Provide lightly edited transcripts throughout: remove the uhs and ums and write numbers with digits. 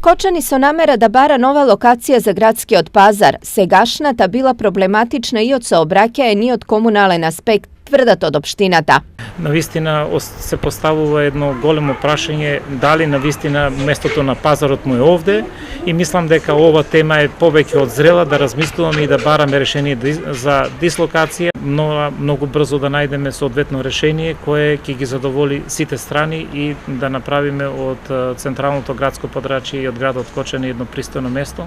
Kočani so namera da bara nova lokacija za gradski odpazar. Сегашната била проблематична и од сообраќаен и од комунален аспект, тврдат од општината. Навистина се поставува едно големо прашање дали навистина местото на пазарот му е овде и мислам дека ова тема е повеќе од зрела да размислуваме и да бараме решение за дислокација, но многу брзо да најдеме соодветно решение кое ќе ги задоволи сите страни и да направиме од централното градско подрачје и од градот Кочани едно пристојно место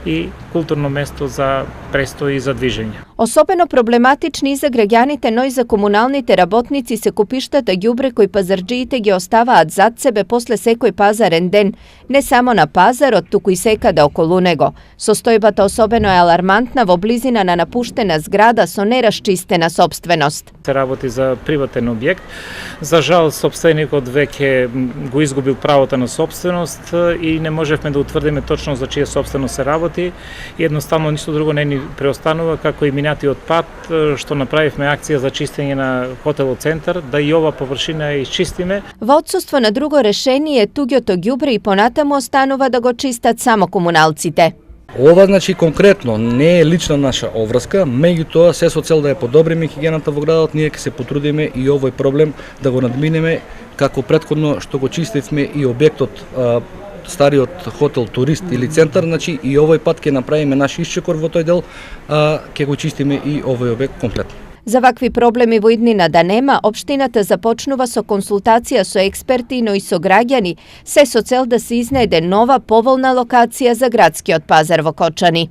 и културно место за престој и за движење. Особено проблематични и за граѓаните, но и за комуналните работници се купиштата ѓубре кои пазарџиите ги оставаат зад себе после секој пазарен ден, не само на пазарот, туку и секаде околу него. Состојбата особено е алармантна во близина на напуштена зграда со нерасчистена сопственост. Се работи за приватен објект. За жал, сопственикот веќе го изгубил правото на сопственост и не можевме да утврдиме точно за чија сопственост се работи. И едноставно ништо друго не ни преостанува како и минатиот пат што направивме акција за чистење на хотелот Центар, да и ова површина ја исчистиме. Во отсуство на друго решение, туѓото ѓубре и понатаму останува да го чистат само комуналците. Ова значи конкретно не е лична наша обврска, меѓутоа се со цел да ја подобриме хигиената во градот, ние ќе се потрудиме и овој проблем да го надминеме како претходно што го чистивме и објектот стариот хотел Турист или Центар, значи и овој пат ќе направиме наш исчекор во тој дел, ќе го чистиме и овој објект комплетно. За вакви проблеми во иднина да нема, општината започнува со консултација со експерти, но и со граѓани, се со цел да се изнајде нова поволна локација за градскиот пазар во Кочани.